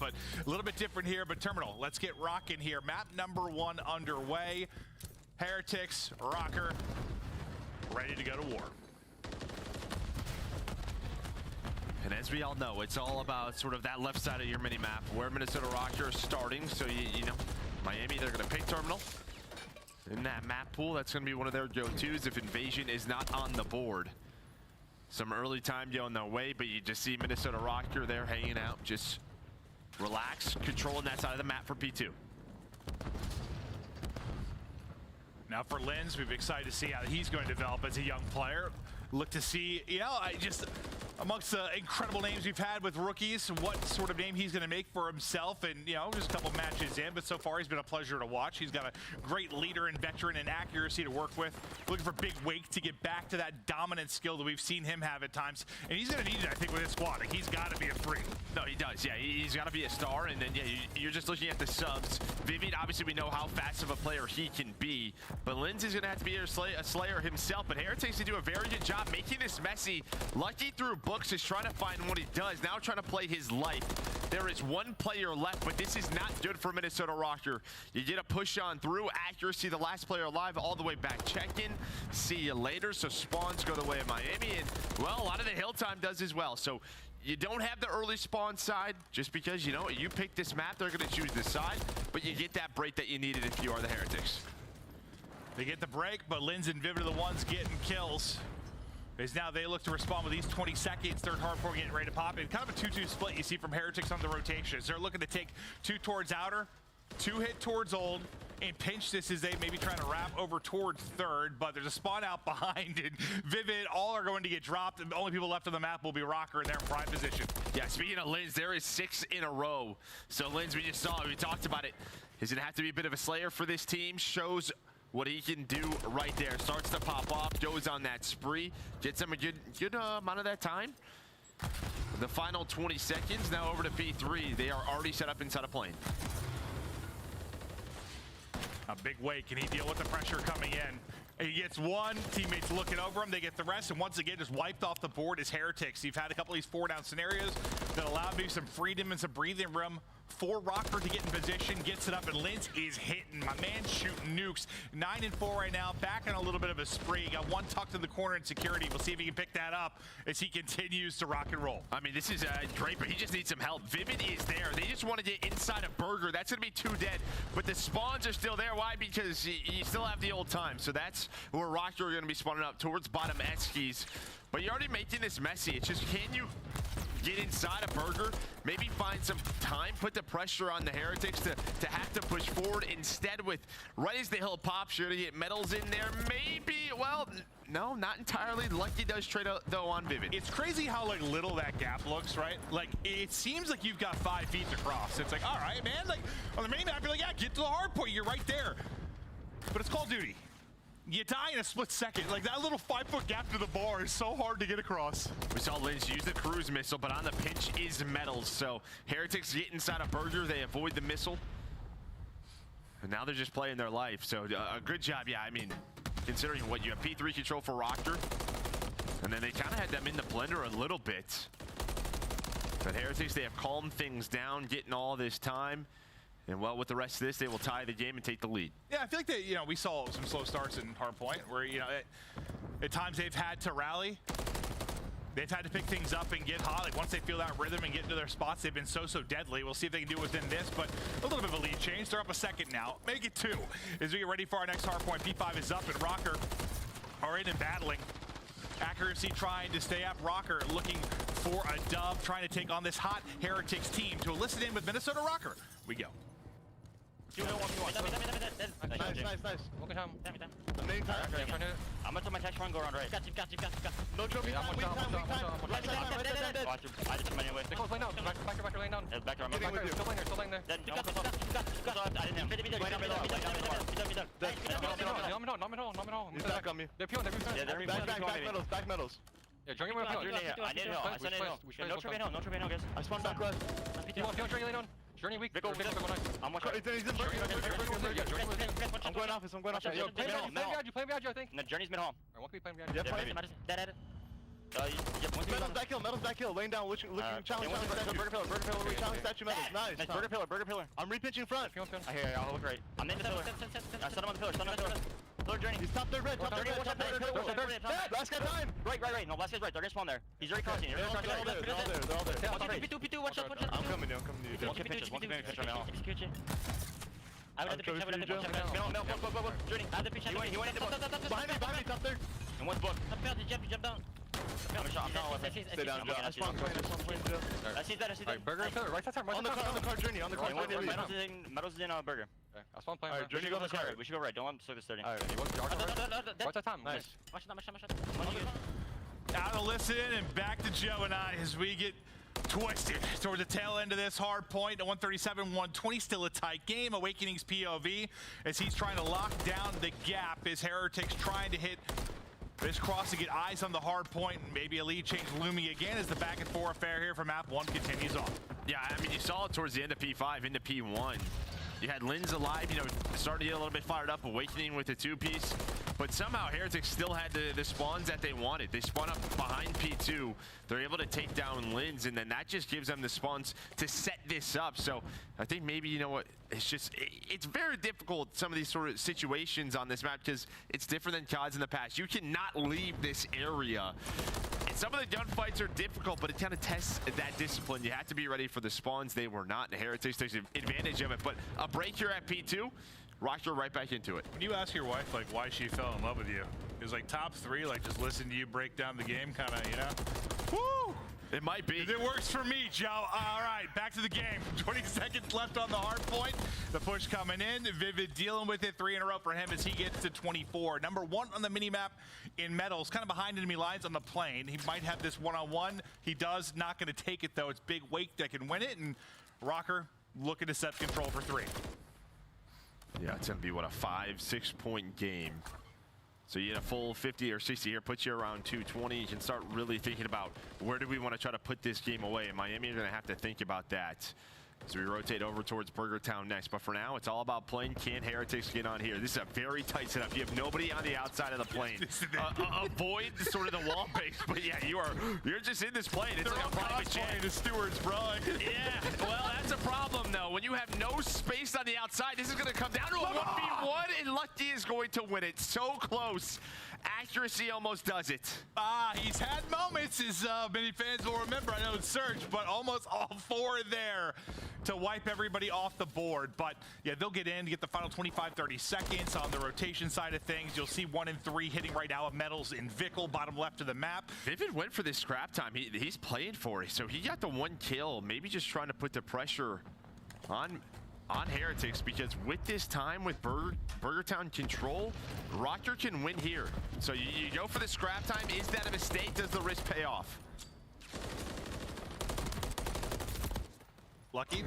but a little bit different here. But Terminal, let's get rocking here. Map number 1 underway. Heretics, ROKKR, ready to go to war. And as we all know, it's all about sort of that left side of your mini-map where Minnesota ROKKR is starting. So, you know, Miami, they're going to pick Terminal. In that map pool, that's going to be one of their go-tos if Invasion is not on the board. Some early time going their way, but you just see Minnesota ROKKR there hanging out, just relax, controlling that side of the map for P2. Now for Linz, we've been excited to see how he's going to develop as a young player. Look to see, you know, amongst the incredible names we've had with rookies, what sort of name he's going to make for himself. And, you know, just a couple matches in, but so far he's been a pleasure to watch. He's got a great leader and veteran and accuracy to work with. Looking for Big Wake to get back to that dominant skill that we've seen him have at times. And he's going to need it, I think, with his squad. Like, he's got to be a free. No, he does. Yeah, he's got to be a star. And then, yeah, you're just looking at the subs. Vivid, obviously, we know how fast of a player he can be. But Linz is going to have to be a slayer himself. But Heretics, they do a very good job making this messy. Lucky through books is trying to find what he does. Now trying to play his life. There is one player left, but this is not good for Minnesota ROKKR. You get a push on through. Accuracy, the last player alive, all the way back. Check-in. See you later. So spawns go the way of Miami. And, well, a lot of the hill time does as well. So you don't have the early spawn side just because, you know, you pick this map, they're going to choose this side. But you get that break that you needed if you are the Heretics. They get the break, but Linz and Vivid are the ones getting kills. As now they look to respond with these 20 seconds. Third Hardpoint getting ready to pop in. Kind of a 2-2 split you see from Heretics on the rotations. They're looking to take 2 towards outer, 2 hit towards old, and pinch this as they maybe trying to wrap over towards third, but there's a spawn out behind, and Vivid, all are going to get dropped. The only people left on the map will be ROKKR in their prime position. Yeah, speaking of Linz, there is 6 in a row. So Linz, we just saw it, we talked about it. He's going to have to be a bit of a slayer for this team. Shows what he can do right there. Starts to pop off, goes on that spree, gets him a good amount of that time. The final 20 seconds, now over to P3. They are already set up inside a plane. A Big Wake, can he deal with the pressure coming in? He gets one, teammates looking over him, they get the rest, and once again, just wiped off the board is Heretics. You've had a couple of these 4-down scenarios that allow maybe some freedom and some breathing room for ROKKR to get in position, gets it up, and Linz is hitting. My man shooting nukes. 9 and 4 right now, back on a little bit of a spree. Got one tucked in the corner in security. We'll see if he can pick that up as he continues to rock and roll. I mean, this is great, but he just needs some help. Vivid is there. They just want to get inside a burger. That's going to be 2 dead, but the spawns are still there. Why? Because you still have the old time. So that's where ROKKR are going to be spawning up towards bottom Eskies. But you're already making this messy. It's just, can you get inside a burger, maybe find some time, put the pressure on the Heretics to have to push forward. Instead, with right as the hill pops, you're going to get metals in there. Maybe, well, no, not entirely. Lucky does trade out, though, on Vivid. It's crazy how like little that gap looks, right? Like, it seems like you've got 5 feet to cross. It's like, all right, man, like on the mini map, you're like, yeah, get to the hard point, you're right there. But it's Call of Duty. You die in a split second. Like, that little 5-foot gap to the bar is so hard to get across. We saw Linz use the cruise missile, but on the pinch is metals. So Heretics get inside a burger, they avoid the missile. And now they're just playing their life. So a good job, yeah, I mean, considering what you have P3 control for ROKKR. And then they kind of had them in the blender a little bit. But Heretics, they have calmed things down, getting all this time. And well, with the rest of this, they will tie the game and take the lead. Yeah, I feel like you know, we saw some slow starts in Hardpoint where, you know, at times they've had to rally. They've had to pick things up and get hot. Like, once they feel that rhythm and get into their spots, they've been so deadly. We'll see if they can do it within this, but a little bit of a lead change. They're up a second now. Make it 2 as we get ready for our next Hardpoint. P5 is up, and ROKKR are in and battling. Accuracy trying to stay up. ROKKR looking for a dub, trying to take on this hot Heretics team. To elicit in with Minnesota ROKKR, we go. Nice. Walk it home. Damn. I'm gonna throw my tech run, go around right. Got you. No trouble. I just went away. Nicholas, lay down. Back lane down. Back around. Still laying there. I didn't know. He's back on me. They're peeling. Back metals. Yeah, join me. I need help. No trade hill, guys. I spawned back left. You want journey lane on? Journey weak. I'm watching. I'm going office. You playing behind you, I think. No, Journey's mid home. Yep. Dead at it. Metals back hill, laying down, looking, challenge statue. Burger pillar, Challenge statue metals, nice. Burger pillar. I'm repitching front. I hear you, I'll look right. I'm in the pillar. Stun him on the pillar, Pillar journey. He's top third red. Last guy time. Right. No, last guy's right. They're gonna spawn there. He's already crossing. They're all there. P2, watch out. I'm coming to you. One pitches right now. I would have the pitch, Middle, journey. I have the pitch, he went in the book. Behind me, top third. And one's book. He jumped down. I'm down. Stay down, Joe. I spawn plane, Joe. I see that. Burger pillar, right side, on the car journey, Metals is in Burger. I spawn plane. Alright, journey go on the car. We should go right, don't let him circle this 30. Alright, watch that time, nice. Watch that. Out to listen and back to Joe and I as we get twisted towards the tail end of this hard point. 137-120, still a tight game. Awakening's POV as he's trying to lock down the gap as Heretics trying to hit this cross to get eyes on the hard point, and maybe a lead change looming again as the back and forth affair here from map 1 continues on. Yeah, I mean, you saw it towards the end of P5 into P1. You had Linz alive, starting to get a little bit fired up, Awakening with the 2-piece. But somehow Heretics still had the spawns that they wanted. They spawn up behind P2. They're able to take down Linz, and then that just gives them the spawns to set this up. So I think maybe, it's very difficult, some of these sort of situations on this map, because it's different than CODs in the past. You cannot leave this area. And some of the gunfights are difficult, but it kind of tests that discipline. You have to be ready for the spawns. They were not, and Heretics takes advantage of it. But a break here at P2, ROKKR right back into it. When you ask your wife, why she fell in love with you, it was top 3, just listen to you break down the game, kind of, Woo! It might be. It works for me, Joe. All right, back to the game. 20 seconds left on the hard point. The push coming in. Vivid dealing with it. 3 in a row for him as he gets to 24. Number 1 on the minimap in metals, kind of behind enemy lines on the plane. He might have this one-on-one. He does. Not going to take it, though. It's Big Wake that can win it, and ROKKR looking to set control for 3. Yeah, it's going to be, a 5-6 point game. So you get a full 50 or 60 here, puts you around 220. You can start really thinking about where do we want to try to put this game away. And Miami are going to have to think about that. So we rotate over towards Burger Town next. But for now, it's all about playing. Can Heretics get on here? This is a very tight setup. You have nobody on the outside of the plane. Avoid sort of the wall base. But yeah, you're just in this plane. It's like a private jet. The stewards, bro. Yeah, well, that's a problem, though. When you have no space on the outside, this is going to come down to a 1v1, and Lucky is going to win it. So close. Accuracy almost does it. He's had moments, as many fans will remember. I know it's Surge, but almost all 4 there to wipe everybody off the board. But yeah, they'll get in to get the final 25-30 seconds on the rotation side of things. You'll see 1 and 3 hitting right now of Metals in Vickle, bottom left of the map. Vivid went for this scrap time. He's playing for it, so he got the 1 kill. Maybe just trying to put the pressure on Heretics, because with this time with Burger Town control, ROKKR can win here. So you go for the scrap time. Is that a mistake? Does the risk pay off? Lucky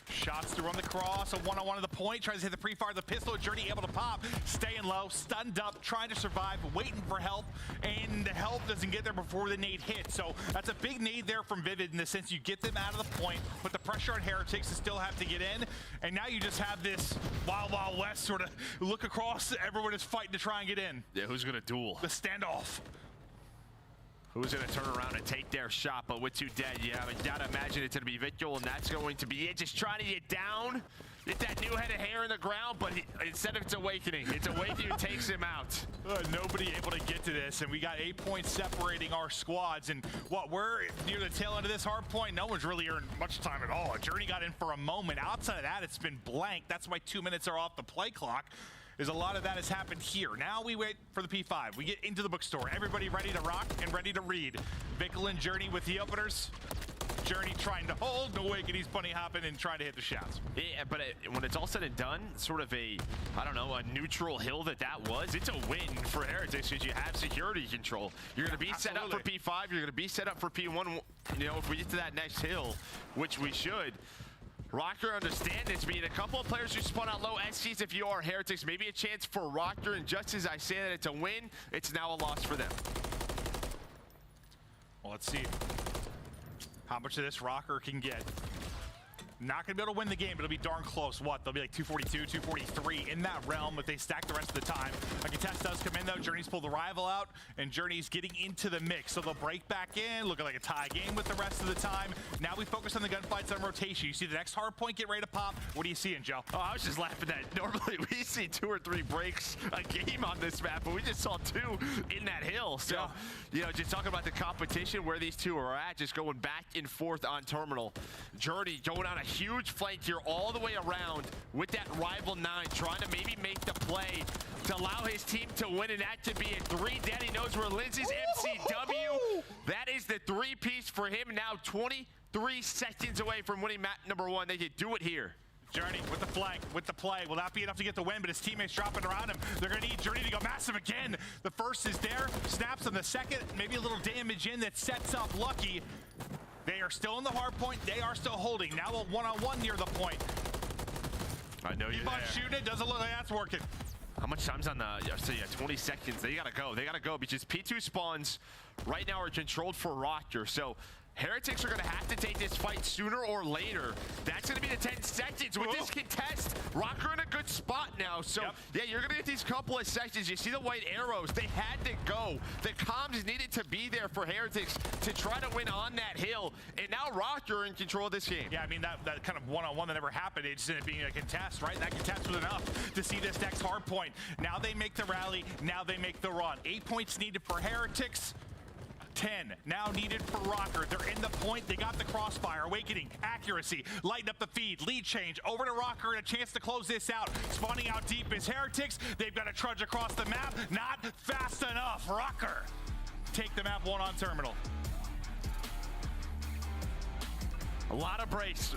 shots through on the cross, a one-on-one at the point, tries to hit the pre-fire, the pistol, Journey able to pop, staying low, stunned up, trying to survive, waiting for help, and the help doesn't get there before the nade hits. So that's a big nade there from Vivid in the sense you get them out of the point, put the pressure on Heretics to still have to get in, and now you just have this Wild Wild West sort of look across, everyone is fighting to try and get in. Yeah, who's gonna duel? The standoff. Who's going to turn around and take their shot, but with 2 dead, you haven't got to imagine it's going to be Vickle, and that's going to be it. Just trying to get down, get that new head of hair in the ground, but instead of it's Awakening who takes him out. Nobody able to get to this, and we got 8 points separating our squads, and we're near the tail end of this hard point. No one's really earned much time at all. Journey got in for a moment. Outside of that, it's been blank. That's why 2 minutes are off the play clock. A lot of that has happened here. Now we wait for the P5. We get into the bookstore. Everybody ready to rock and ready to read. Vickle and Journey with the openers. Journey trying to hold, Awakening's bunny hopping and trying to hit the shots. Yeah, but when it's all said and done, sort of a neutral hill that was, it's a win for Heretics because you have security control. You're going to be set up for P5. You're going to be set up for P1. If we get to that next hill, which we should, ROKKR understand this, being a couple of players who spawn out low SCs if you are Heretics. Maybe a chance for ROKKR, and just as I say that it's a win, it's now a loss for them. Well, let's see how much of this ROKKR can get. Not going to be able to win the game, but it'll be darn close. What? They'll be like 242, 243 in that realm if they stack the rest of the time. A contest does come in, though. Journey's pulled the rival out, and Journey's getting into the mix. So they'll break back in, looking like a tie game with the rest of the time. Now we focus on the gunfights on rotation. You see the next hard point get ready to pop. What are you seeing, Joe? Oh, I was just laughing at normally we see 2 or 3 breaks a game on this map, but we just saw 2 in that hill. So, you know, just talking about the competition, where these two are at, just going back and forth on terminal. Journey going on a huge flank here all the way around with that rival 9, trying to maybe make the play to allow his team to win, and that could be a 3 dead. He knows where Lindsay's MCW. That is the 3-piece for him now, 23 seconds away from winning map number 1. They could do it here. Journey with the flank, with the play. Will that be enough to get the win, but his teammates dropping around him. They're going to need Journey to go massive again. The first is there, snaps on the second, maybe a little damage in that sets up Lucky. They are still in the hard point. They are still holding. Now a one-on-one near the point. I know you're there. Shooting it, doesn't look like that's working. How much time's on the, so yeah, 20 seconds. They gotta go. They gotta go because P2 spawns right now are controlled for ROKKR. So Heretics are gonna have to take this fight sooner or later. That's gonna be the 10 seconds. With this contest, ROKKR in a good spot now. So yeah, you're gonna get these couple of seconds. You see the white arrows. They had to go. The comms needed to be there for Heretics to try to win on that hill. And now ROKKR in control of this game. Yeah, I mean, that kind of one-on-one that never happened. It just ended up being a contest, right? That contest was enough to see this next hard point. Now they make the rally. Now they make the run. 8 points needed for Heretics. 10 now needed for ROKKR. They're in the point. They got the crossfire. Awakening, accuracy, lighten up the feed, lead change over to ROKKR, and a chance to close this out. Spawning out deep is Heretics. They've got to trudge across the map. Not fast enough. ROKKR take the map 1 on terminal. A lot of breaks.